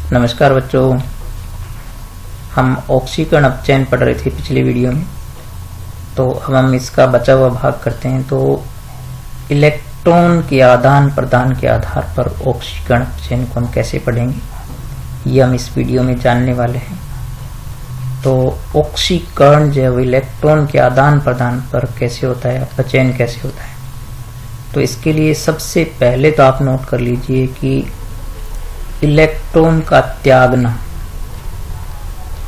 नमस्कार बच्चों, हम ऑक्सीकरण अपचयन पढ़ रहे थे पिछले वीडियो में। तो अब हम इसका बचा हुआ भाग करते हैं। तो इलेक्ट्रॉन के आदान प्रदान के आधार पर ऑक्सीकरण अपचयन को हम कैसे पढ़ेंगे, ये हम इस वीडियो में जानने वाले हैं। तो ऑक्सीकरण जो है इलेक्ट्रॉन के आदान प्रदान पर कैसे होता है, अपचयन कैसे होता है। तो इसके लिए सबसे पहले तो आप नोट कर लीजिए कि इलेक्ट्रॉन का त्यागना,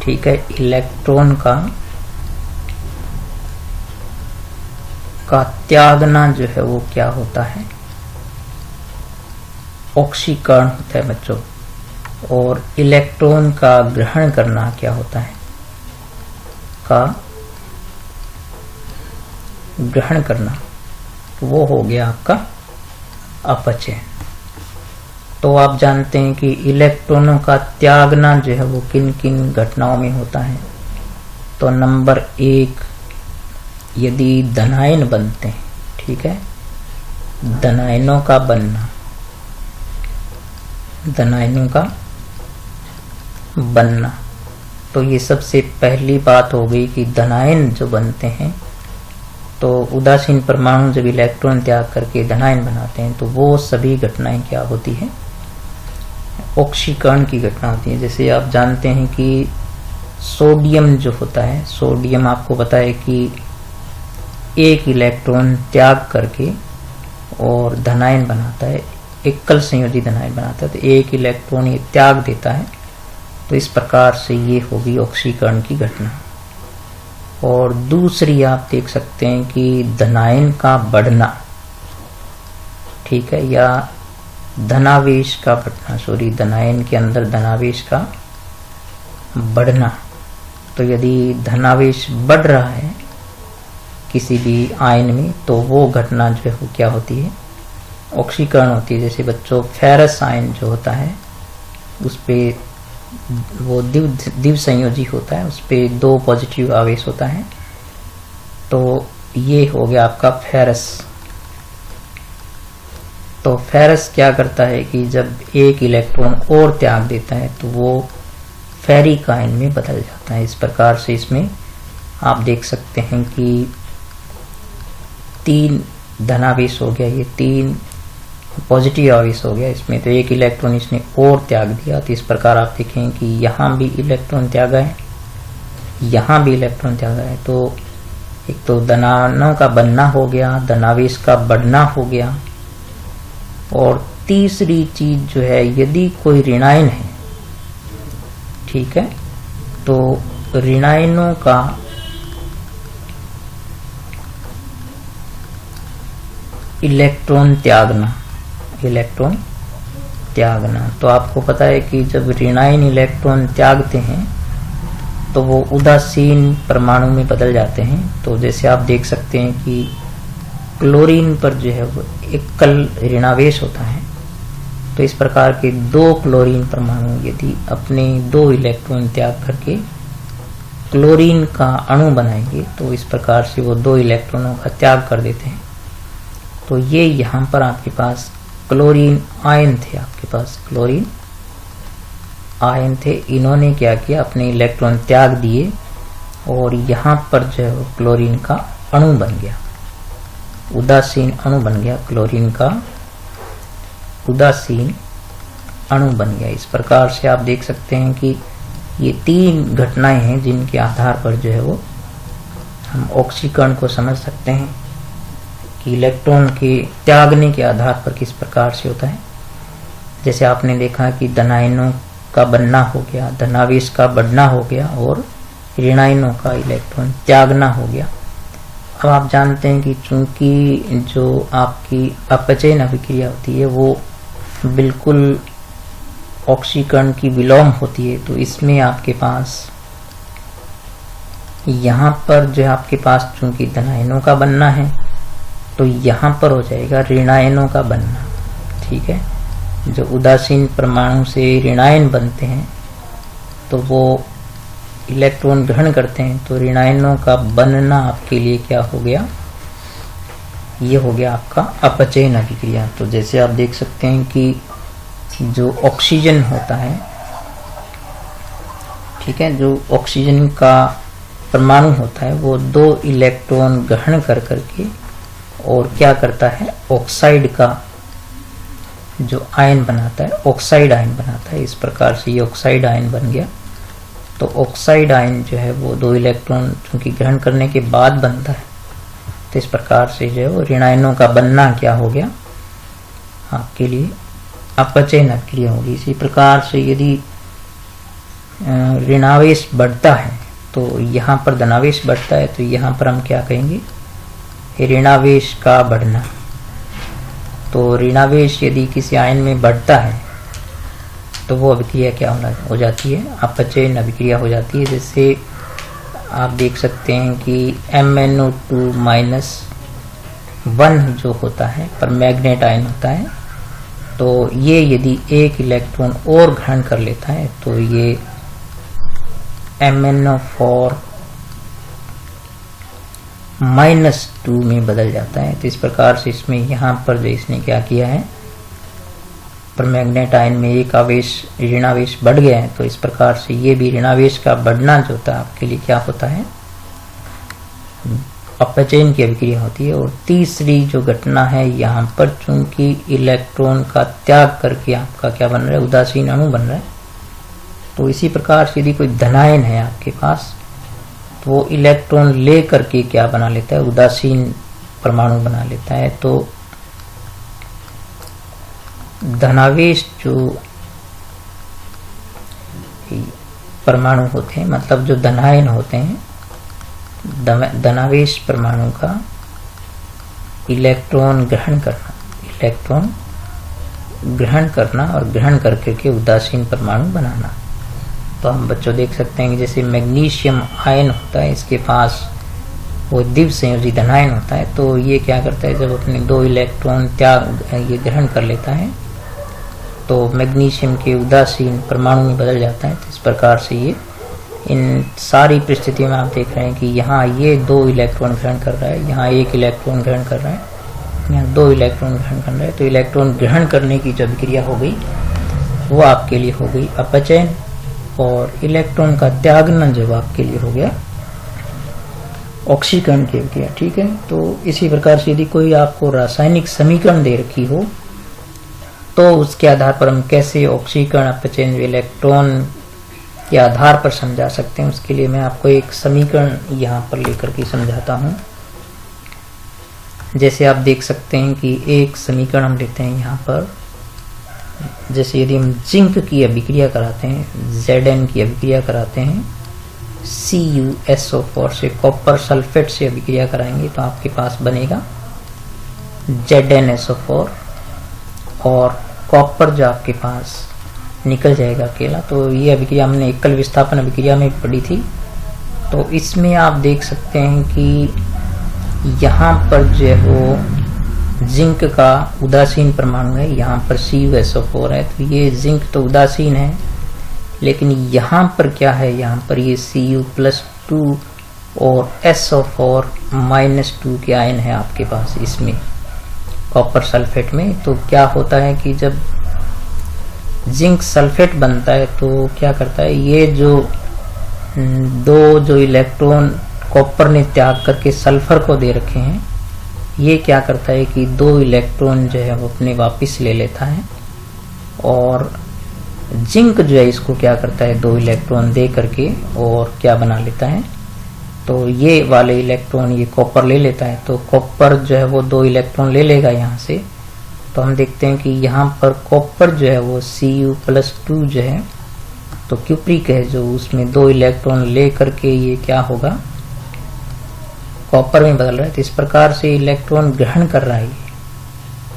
ठीक है, इलेक्ट्रॉन का त्यागना जो है वो क्या होता है, ऑक्सीकरण होता है बच्चों। और इलेक्ट्रॉन का ग्रहण करना क्या होता है, का ग्रहण करना, वो हो गया आपका अपचयन। तो आप जानते हैं कि इलेक्ट्रॉनों का त्यागना जो है वो किन किन घटनाओं में होता है। तो नंबर 1, यदि धनायन बनते हैं, ठीक है, धनायनों का बनना, धनायनों का बनना। तो ये सबसे पहली बात हो गई कि धनायन जो बनते हैं, तो उदासीन परमाणु जब इलेक्ट्रॉन त्याग करके धनायन बनाते हैं तो वो सभी घटनाएं क्या होती है, ऑक्सीकरण की घटना होती है। जैसे आप जानते हैं कि सोडियम जो होता है, सोडियम आपको पता है कि एक इलेक्ट्रॉन त्याग करके और धनायन बनाता है, एकल संयोजी धनायन बनाता है। तो एक इलेक्ट्रॉन ये त्याग देता है, तो इस प्रकार से ये होगी ऑक्सीकरण की घटना। और दूसरी आप देख सकते हैं कि धनायन का बढ़ना, ठीक है, या धनावेश का बढ़ना, धनायन के अंदर धनावेश का बढ़ना। तो यदि धनावेश बढ़ रहा है किसी भी आयन में, तो वो घटना जो है वो क्या होती है, ऑक्सीकरण होती है। जैसे बच्चों फेरस आयन जो होता है उस पे वो द्विव संयोजी होता है, उस पे 2 पॉजिटिव आवेश होता है। तो ये हो गया आपका फेरस। तो फेरस क्या करता है कि जब एक इलेक्ट्रॉन और त्याग देता है तो वो फेरिक आयन में बदल जाता है। इस प्रकार से इसमें आप देख सकते हैं कि 3 धनावेश हो गया, ये 3 पॉजिटिव आवेश हो गया इसमें। तो एक इलेक्ट्रॉन इसने और त्याग दिया। तो इस प्रकार आप देखें कि यहाँ भी इलेक्ट्रॉन त्यागा है, यहाँ भी इलेक्ट्रॉन त्यागा है। तो एक तो धनायनों का बनना हो गया, धनावेश का बढ़ना हो गया। और तीसरी चीज जो है, यदि कोई ऋणायन है, ठीक है, तो ऋणायनों का इलेक्ट्रॉन त्यागना, इलेक्ट्रॉन त्यागना। तो आपको पता है कि जब ऋणायन इलेक्ट्रॉन त्यागते हैं तो वो उदासीन परमाणु में बदल जाते हैं। तो जैसे आप देख सकते हैं कि क्लोरीन पर जो है वो एकल ऋणावेश होता है। तो इस प्रकार के 2 क्लोरीन परमाणु यदि अपने 2 इलेक्ट्रॉन त्याग करके क्लोरीन का अणु बनाएंगे, तो इस प्रकार से वो 2 इलेक्ट्रॉनों का त्याग कर देते हैं। तो ये यहाँ पर आपके पास क्लोरीन आयन थे, आपके पास क्लोरीन आयन थे। इन्होंने क्या किया, अपने इलेक्ट्रॉन त्याग दिए और यहाँ पर जो है वो क्लोरीन का अणु बन गया, उदासीन अणु बन गया, क्लोरीन का उदासीन अणु बन गया। इस प्रकार से आप देख सकते हैं कि ये 3 घटनाएं हैं जिनके आधार पर जो है वो हम ऑक्सीकरण को समझ सकते हैं कि इलेक्ट्रॉन के त्यागने के आधार पर किस प्रकार से होता है। जैसे आपने देखा कि धनायनों का बनना हो गया, धनावेश का बढ़ना हो गया और ऋणायनों का इलेक्ट्रॉन त्यागना हो गया। अब आप जानते हैं कि चूंकि जो आपकी अपचयन अभिक्रिया होती है वो बिल्कुल ऑक्सीकरण की विलोम होती है। तो इसमें आपके पास यहाँ पर जो है आपके पास चूंकि धनायनों का बनना है, तो यहाँ पर हो जाएगा ऋणायनों का बनना, ठीक है। जो उदासीन परमाणु से ऋणायन बनते हैं तो वो इलेक्ट्रॉन ग्रहण करते हैं। तो ऋणायनों का बनना आपके लिए क्या हो गया, ये हो गया आपका अपचयन अभिक्रिया। तो जैसे आप देख सकते हैं कि जो ऑक्सीजन होता है ठीक है। जो ऑक्सीजन का परमाणु होता है वो 2 इलेक्ट्रॉन ग्रहण कर करके और क्या करता है, ऑक्साइड का जो आयन बनाता है, ऑक्साइड आयन बनाता है। इस प्रकार से ये ऑक्साइड आयन बन गया। तो ऑक्साइड आयन जो है वो 2 इलेक्ट्रॉन चूंकि ग्रहण करने के बाद बनता है, तो इस प्रकार से जो है वो ऋण आयनों का बनना क्या हो गया आपके लिए, अपचयन अभिक्रिया होगी। इसी प्रकार से यदि ऋणावेश बढ़ता है तो यहाँ पर धनावेश बढ़ता है, तो यहाँ पर हम क्या कहेंगे, ऋणावेश का बढ़ना। तो ऋणावेश यदि किसी आयन में बढ़ता है तो वो अभिक्रिया क्या हो जाती है, अपचयन अभिक्रिया हो जाती है। जैसे आप देख सकते हैं कि MnO2-1 जो होता है पर मैग्नेट आयन होता है, तो ये यदि 1 इलेक्ट्रॉन और ग्रहण कर लेता है तो ये MnO4-2 में बदल जाता है। तो इस प्रकार से इसमें यहाँ पर जो इसने क्या किया है, पर मैग्नेट आयन में एक आवेश ऋणावेश बढ़ गया है, तो इस प्रकार से ये भी ऋणावेश का बढ़ना जो होता है आपके लिए क्या होता है, अपचयन की अभिक्रिया होती है। और तीसरी जो घटना है यहाँ पर, चूंकि इलेक्ट्रॉन का त्याग करके आपका क्या बन रहा है, उदासीन अणु बन रहा है। तो इसी प्रकार से यदि कोई धनायन है आपके पास तो वो इलेक्ट्रॉन ले करके क्या बना लेता है, उदासीन परमाणु बना लेता है। तो धनावेश जो परमाणु होते हैं, मतलब जो धनायन होते हैं, धनावेश परमाणु का इलेक्ट्रॉन ग्रहण करना और ग्रहण करके के उदासीन परमाणु बनाना। तो हम बच्चों देख सकते हैं कि जैसे मैग्नीशियम आयन होता है, इसके पास वो द्विसंयोजी धनायन होता है, तो ये क्या करता है, जब अपने 2 इलेक्ट्रॉन ये ग्रहण कर लेता है तो मैग्नीशियम के उदासीन परमाणु में बदल जाता है। तो इस प्रकार से ये इन सारी परिस्थितियों में आप देख रहे हैं कि यहाँ ये 2 इलेक्ट्रॉन ग्रहण कर रहा है, यहाँ 1 इलेक्ट्रॉन ग्रहण कर रहा है, यहाँ 2 इलेक्ट्रॉन ग्रहण कर रहा है। तो इलेक्ट्रॉन ग्रहण करने की जो अभिक्रिया हो गई वो आपके लिए हो गई अपचयन, और इलेक्ट्रॉन का त्यागना जो आपके लिए हो गया ऑक्सीकरण की अभिक्रिया। ठीक है। तो इसी प्रकार से यदि कोई आपको रासायनिक समीकरण दे रखी हो तो उसके आधार पर हम कैसे ऑक्सीकरण, अपचयन, इलेक्ट्रॉन के आधार पर समझा सकते हैं, उसके लिए मैं आपको एक समीकरण यहाँ पर लेकर के समझाता हूँ। जैसे आप देख सकते हैं कि एक समीकरण हम लेते हैं यहाँ पर, जैसे यदि हम जिंक की अभिक्रिया कराते हैं, Zn की अभिक्रिया कराते हैं CuSO4 से, कॉपर सल्फेट से अभिक्रिया कराएंगे तो आपके पास बनेगा ZnSO4, और कॉपर जो आपके पास निकल जाएगा अकेला। तो ये अभिक्रिया हमने एकल विस्थापन अभिक्रिया में पढ़ी थी। तो इसमें आप देख सकते हैं कि यहाँ पर जो है वो जिंक का उदासीन परमाणु है, यहाँ पर CuSO4 है, तो ये जिंक तो उदासीन है, लेकिन यहाँ पर क्या है, यहाँ पर ये Cu+2 और SO4-2 के आयन है आपके पास इसमें कॉपर सल्फेट में। तो क्या होता है कि जब जिंक सल्फेट बनता है तो क्या करता है, ये जो 2 जो इलेक्ट्रॉन कॉपर ने त्याग करके सल्फर को दे रखे हैं, ये क्या करता है कि 2 इलेक्ट्रॉन जो है वो अपने वापस ले लेता है, और जिंक जो है इसको क्या करता है, 2 इलेक्ट्रॉन दे करके और क्या बना लेता है, तो ये वाले इलेक्ट्रॉन ये कॉपर ले लेता है। तो कॉपर जो है वो 2 इलेक्ट्रॉन ले लेगा यहाँ से। तो हम देखते हैं कि यहाँ पर कॉपर जो है वो Cu+2 जो है, तो क्यूप्रिक है जो, उसमें 2 इलेक्ट्रॉन ले करके ये क्या होगा, कॉपर में बदल रहा है। तो इस प्रकार से इलेक्ट्रॉन ग्रहण कर रहा है।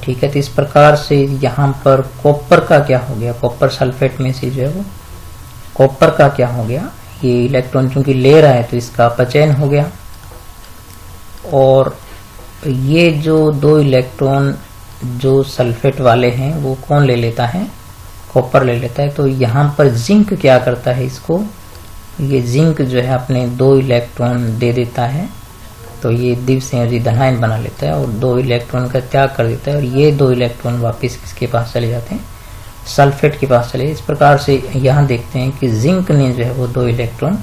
ठीक है। तो इस प्रकार से यहाँ पर कॉपर का क्या हो गया, कॉपर सल्फेट में से जो है वो कॉपर का क्या हो गया, ये इलेक्ट्रॉन चूंकि ले रहा है तो इसका अपचयन हो गया, और ये जो 2 इलेक्ट्रॉन जो सल्फेट वाले हैं वो कौन ले लेता है, कॉपर ले लेता है। तो यहाँ पर जिंक क्या करता है, इसको ये जिंक जो है अपने 2 इलेक्ट्रॉन दे देता है, तो ये द्विसंयोजी धनायन बना लेता है और 2 इलेक्ट्रॉन का त्याग कर देता है, और ये 2 इलेक्ट्रॉन वापस किसके पास चले जाते हैं, सल्फेट के पास चले। इस प्रकार से यहाँ देखते हैं कि जिंक ने जो है वो 2 इलेक्ट्रॉन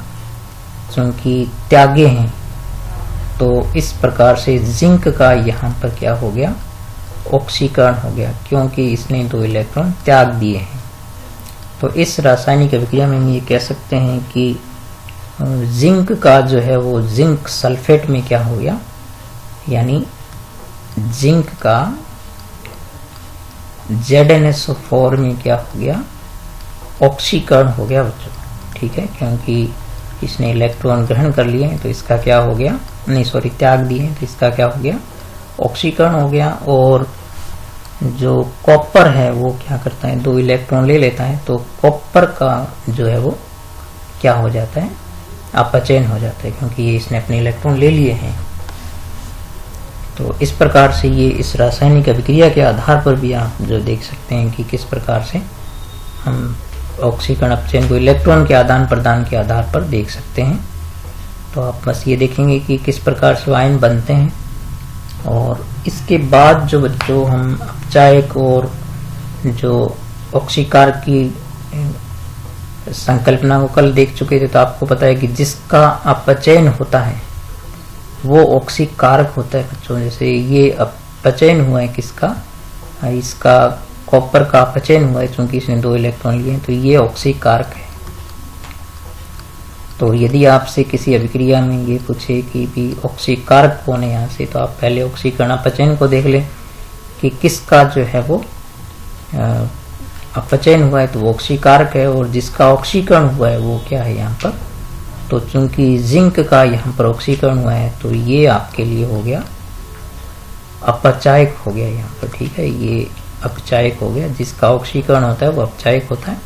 चूंकि त्यागे हैं, तो इस प्रकार से जिंक का यहाँ पर क्या हो गया, ऑक्सीकरण हो गया, क्योंकि इसने 2 इलेक्ट्रॉन त्याग दिए हैं। तो इस रासायनिक अभिक्रिया में हम ये कह सकते हैं कि जिंक का जो है वो जिंक सल्फेट में क्या हो गया, यानी जिंक का ZnSO4 में क्या हो गया, ऑक्सीकरण हो गया बच्चों। ठीक है, क्योंकि इसने इलेक्ट्रॉन ग्रहण कर लिए हैं तो इसका क्या हो गया, नहीं सॉरी त्याग दिए हैं, तो इसका क्या हो गया, ऑक्सीकरण हो गया। और जो कॉपर है वो क्या करता है, 2 इलेक्ट्रॉन ले लेता है, तो कॉपर का जो है वो क्या हो जाता है, अपचयन हो जाता है, क्योंकि ये इसने अपने इलेक्ट्रॉन ले लिए हैं। तो इस प्रकार से ये इस रासायनिक अभिक्रिया के आधार पर भी आप जो देख सकते हैं कि किस प्रकार से हम ऑक्सीकरण अपचयन को इलेक्ट्रॉन के आदान प्रदान के आधार पर देख सकते हैं। तो आप बस ये देखेंगे कि किस प्रकार से आयन बनते हैं। और इसके बाद जो बच्चों हम अपचायक और जो ऑक्सीकारक की संकल्पना को कल देख चुके थे, तो आपको पता है कि जिसका अपचयन होता है वो ऑक्सीकारक होता है बच्चों। जैसे ये अपचयन हुआ है किसका, इसका कॉपर का अपचयन हुआ है, क्योंकि इसने 2 इलेक्ट्रॉन लिए हैं, तो ये ऑक्सीकारक है। तो यदि आपसे किसी अभिक्रिया में ये पूछे कि भी ऑक्सीकारक कौन है यहाँ से, तो आप पहले ऑक्सीकरण अपचयन को देख लें कि किसका जो है वो अपचयन हुआ है, तो वो ऑक्सीकारक है। और जिसका ऑक्सीकरण हुआ है वो क्या है यहाँ पर, तो चूंकि जिंक का यहाँ पर ऑक्सीकरण हुआ है, तो ये आपके लिए हो गया अपचायक हो गया यहाँ पर। ठीक है, ये अपचायक हो गया। जिसका ऑक्सीकरण होता है वो अपचायक होता है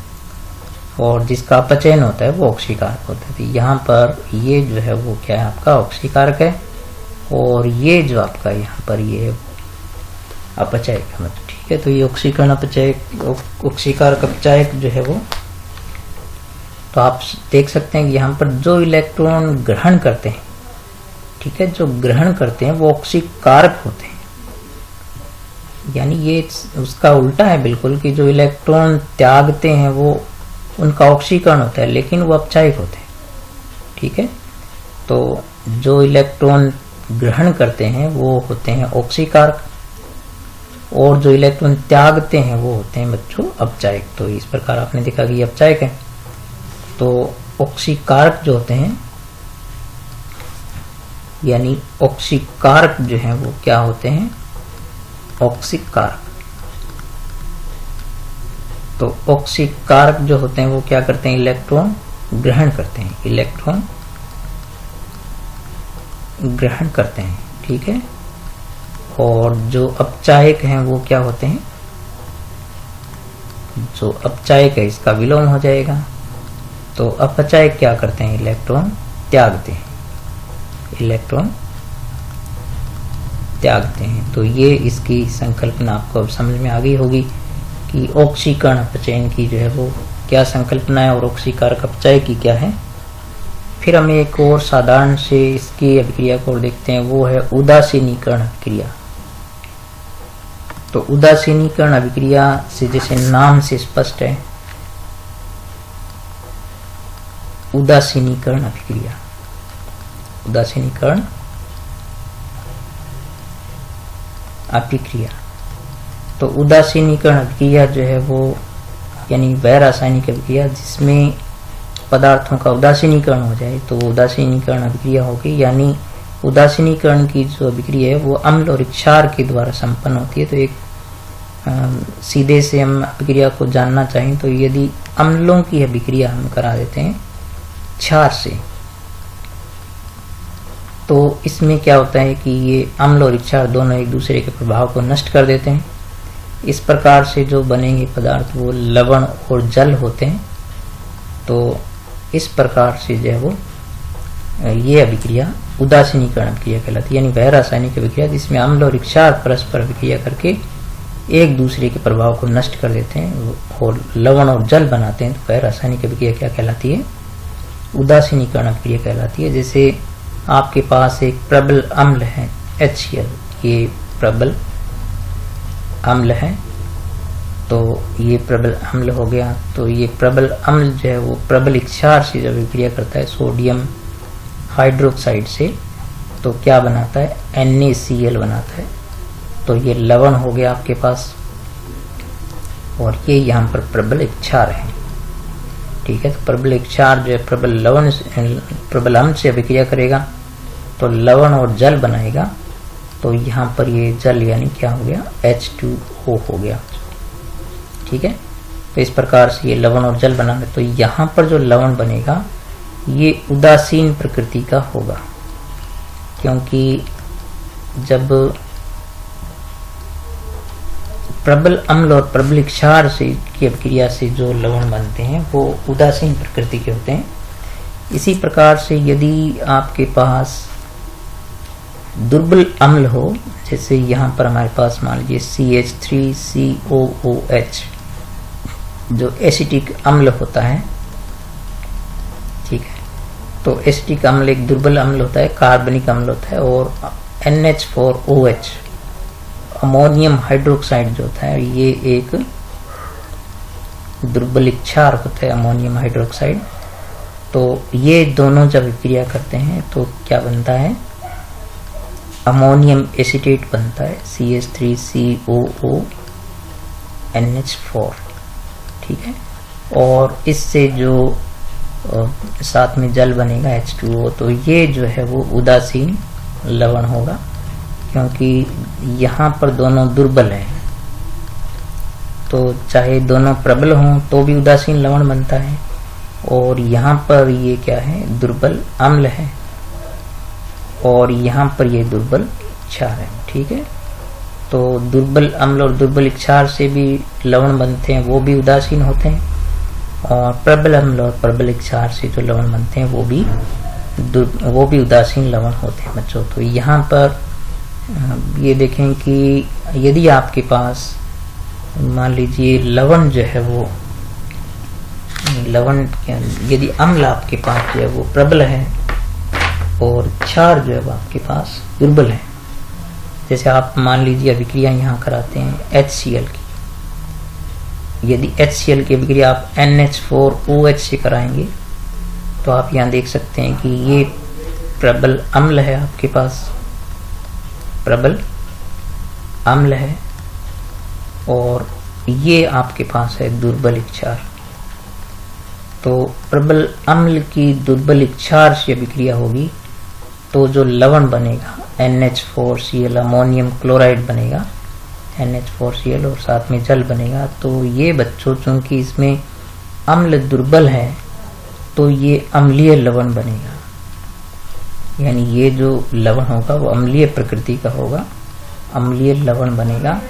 और जिसका अपचयन होता है वो ऑक्सीकारक होता है। तो यहाँ पर ये जो है वो क्या है, आपका ऑक्सीकारक है, और ये जो आपका यहाँ पर ये अपचायक है। मतलब ठीक है, तो ये ऑक्सीकरण अपचायक, ऑक्सीकारक अपचायक जो है वो, तो आप देख सकते हैं कि यहाँ पर जो इलेक्ट्रॉन ग्रहण करते हैं, ठीक है, जो ग्रहण करते हैं वो ऑक्सीकारक होते हैं। यानी ये उसका उल्टा है बिल्कुल, कि जो इलेक्ट्रॉन त्यागते हैं वो उनका ऑक्सीकरण होता है, लेकिन वो अपचायक होते हैं। ठीक है, तो जो इलेक्ट्रॉन ग्रहण करते हैं वो होते हैं ऑक्सीकारक, और जो इलेक्ट्रॉन त्यागते हैं वो होते हैं बच्चों अपचायक। तो इस प्रकार आपने देखा कि ये अपचायक है। तो ऑक्सीकारक जो होते हैं, यानी ऑक्सीकारक जो है वो क्या होते हैं, ऑक्सीकारक। तो ऑक्सीकारक जो होते हैं वो क्या करते हैं, इलेक्ट्रॉन ग्रहण करते हैं, इलेक्ट्रॉन ग्रहण करते हैं। ठीक है, और जो अपचायक हैं वो क्या होते हैं, जो अपचायक है इसका विलोम हो जाएगा। तो अपचायक क्या करते हैं, इलेक्ट्रॉन त्यागते हैं, इलेक्ट्रॉन त्यागते हैं। तो ये इसकी संकल्पना आपको अब समझ में आ गई होगी कि ऑक्सीकरण अपचयन की जो है वो क्या संकल्पना है और ऑक्सीकारक अपचायक की क्या है। फिर हम एक और साधारण से इसकी अभिक्रिया को देखते हैं, वो है उदासीनीकरण अभिक्रिया। तो उदासीनीकरण अभिक्रिया से जैसे नाम से स्पष्ट है, उदासीनीकरण अभिक्रिया, उदासीनीकरण अभिक्रिया। तो उदासीनीकरण अभिक्रिया जो है वो यानी वह रासायनिक अभिक्रिया जिसमें पदार्थों का उदासीनीकरण हो जाए, तो उदासीनीकरण अभिक्रिया होगी। यानी उदासीनीकरण की जो अभिक्रिया है वो अम्ल और क्षार के द्वारा संपन्न होती है। तो एक सीधे से हम अभिक्रिया को जानना चाहें तो यदि अम्लों की अभिक्रिया हम करा देते हैं क्षार से, तो इसमें क्या होता है कि ये अम्ल और क्षार दोनों एक दूसरे के प्रभाव को नष्ट कर देते हैं। इस प्रकार से जो बनेंगे पदार्थ वो लवण और जल होते हैं। तो इस प्रकार से जो है वो ये अभिक्रिया उदासीनीकरण अभिक्रिया कहलाती है। यानी वह रासायनिक अभिक्रिया जिसमें अम्ल और क्षार परस्पर अभिक्रिया करके एक दूसरे के प्रभाव को नष्ट कर देते हैं और लवण और जल बनाते हैं, तो वह रासायनिक अभिक्रिया क्या कहलाती है, उदासीनीकरण अभिक्रिया कहलाती है। जैसे आपके पास एक प्रबल अम्ल है HCl, ये प्रबल अम्ल है तो ये प्रबल अम्ल हो गया। तो ये प्रबल अम्ल जो है वो प्रबल क्षार से जब विक्रिया करता है सोडियम हाइड्रोक्साइड से, तो क्या बनाता है, NaCl बनाता है। तो ये लवण हो गया आपके पास, और ये यहाँ पर प्रबल क्षार है। ठीक है, तो प्रबल क्षार जो है प्रबल अम्ल से अभिक्रिया करेगा तो लवण और जल बनाएगा। तो यहाँ पर ये जल यानी क्या हो गया, H2O हो गया। ठीक है, तो इस प्रकार से ये लवण और जल बना। तो यहाँ पर जो लवण बनेगा ये उदासीन प्रकृति का होगा, क्योंकि जब प्रबल अम्ल और प्रबल क्षार से की अभिक्रिया से जो लवण बनते हैं वो उदासीन प्रकृति के होते हैं। इसी प्रकार से यदि आपके पास दुर्बल अम्ल हो, जैसे यहाँ पर हमारे पास मान लीजिए CH3COOH जो एसिटिक अम्ल होता है। ठीक है, तो एसिटिक अम्ल एक दुर्बल अम्ल होता है, कार्बनिक अम्ल होता है। और NH4OH अमोनियम हाइड्रोक्साइड जो होता है ये एक दुर्बल क्षार होता है, अमोनियम हाइड्रोक्साइड। तो ये दोनों जब विक्रिया करते हैं तो क्या बनता है, अमोनियम एसीटेट बनता है, CH3COONH4। ठीक है, और इससे जो साथ में जल बनेगा H2O, तो ये जो है वो उदासीन लवण होगा, क्योंकि यहाँ पर दोनों दुर्बल है। तो चाहे दोनों प्रबल हों तो भी उदासीन लवण बनता है, और यहाँ पर ये क्या है, दुर्बल अम्ल है, और यहाँ पर ये दुर्बल क्षार है। ठीक है, तो दुर्बल अम्ल और दुर्बल क्षार से भी लवण बनते हैं, वो भी उदासीन होते हैं, और प्रबल अम्ल और प्रबल क्षार से जो लवण बनते हैं वो भी उदासीन लवण होते हैं बच्चों। तो यहाँ पर ये देखें कि यदि आपके पास मान लीजिए लवण जो है वो यदि अम्ल आपके पास जो है वो प्रबल है और क्षार जो है वो आपके पास दुर्बल है, जैसे आप मान लीजिए अभिक्रिया यहाँ कराते हैं HCl की, यदि HCl की अभिक्रिया आप NH4OH से कराएंगे तो आप यहाँ देख सकते हैं कि ये प्रबल अम्ल है, आपके पास प्रबल अम्ल है, और ये आपके पास है दुर्बल क्षार। तो प्रबल अम्ल की दुर्बल क्षार से अभिक्रिया होगी तो जो लवण बनेगा NH4Cl अमोनियम क्लोराइड बनेगा, NH4Cl, और साथ में जल बनेगा। तो ये बच्चों चूंकि इसमें अम्ल दुर्बल है तो ये अम्लीय लवण बनेगा, यानी ये जो लवण होगा वो अम्लीय प्रकृति का होगा, अम्लीय लवण बनेगा,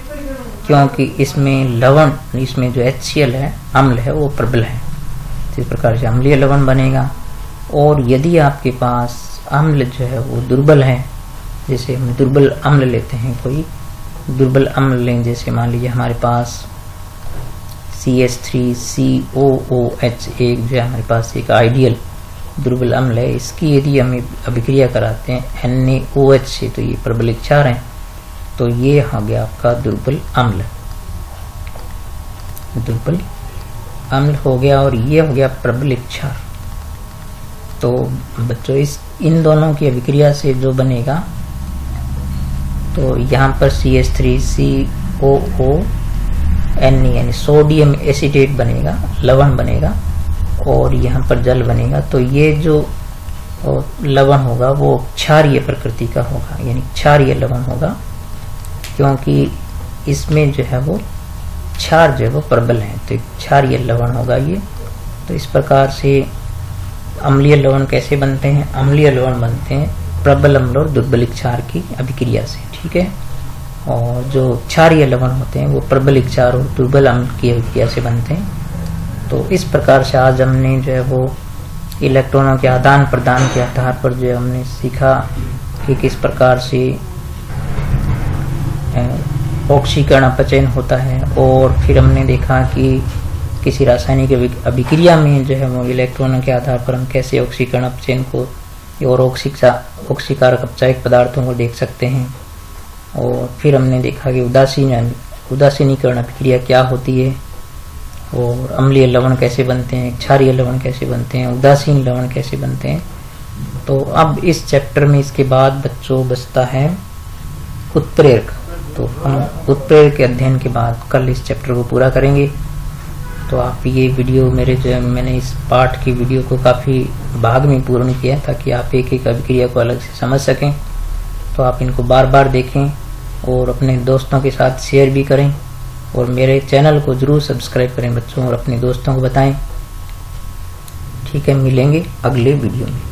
क्योंकि इसमें जो HCl है अम्ल है वो प्रबल है। इस प्रकार से अम्लीय लवण बनेगा। और यदि आपके पास अम्ल जो है वो दुर्बल है, जैसे हम दुर्बल अम्ल लेते हैं, कोई दुर्बल अम्ल लें, जैसे मान लीजिए हमारे पास CH3COOH एक जो है हमारे पास एक आइडियल दुर्बल अम्ल है, इसकी यदि हम अभिक्रिया कराते हैं NaOH से तो ये प्रबल क्षार है, तो ये हो गया आपका दुर्बल अम्ल हो गया, और ये हो गया प्रबल क्षार। तो बच्चों इन दोनों की अभिक्रिया से जो बनेगा, तो यहाँ पर CH3COONE यानी सोडियम एसीटेट बनेगा, लवण बनेगा, और यहाँ पर जल बनेगा। तो ये जो लवण होगा वो क्षारीय प्रकृति का होगा, यानी क्षारीय लवण होगा, क्योंकि इसमें जो है वो क्षार जो है वो प्रबल है, तो क्षारीय लवण होगा ये। तो इस प्रकार से अम्लीय लवण कैसे बनते हैं, अम्लीय लवण बनते हैं प्रबल अम्ल और दुर्बल क्षार की अभिक्रिया से। ठीक है, और जो क्षारीय लवण होते हैं वो प्रबल क्षार और दुर्बल अम्ल की अभिक्रिया से बनते हैं। तो इस प्रकार से आज हमने जो है वो इलेक्ट्रॉनों के आदान प्रदान के आधार पर जो हमने सीखा कि किस प्रकार से ऑक्सीकरण अपचयन होता है, और फिर हमने देखा कि किसी रासायनिक अभिक्रिया में जो है वो इलेक्ट्रॉनों के आधार पर हम कैसे ऑक्सीकरण अपचयन को और ऑक्सीकारक अपचायक पदार्थों को देख सकते हैं। और फिर हमने देखा कि उदासीन उदासीनीकरण अभिक्रिया क्या होती है, और अम्लीय लवण कैसे बनते हैं, क्षारीय लवण कैसे बनते हैं, उदासीन लवण कैसे बनते हैं। तो अब इस चैप्टर में इसके बाद बच्चों बचता है उत्प्रेरक। तो हम उत्प्रेरक के अध्ययन के बाद कल इस चैप्टर को पूरा करेंगे। तो आप ये वीडियो मैंने इस पाठ की वीडियो को काफ़ी भाग में पूर्ण किया ताकि आप एक एक अभिक्रिया को अलग से समझ सकें। तो आप इनको बार बार देखें और अपने दोस्तों के साथ शेयर भी करें, और मेरे चैनल को जरूर सब्सक्राइब करें बच्चों, और अपने दोस्तों को बताएं। ठीक है, मिलेंगे अगले वीडियो में।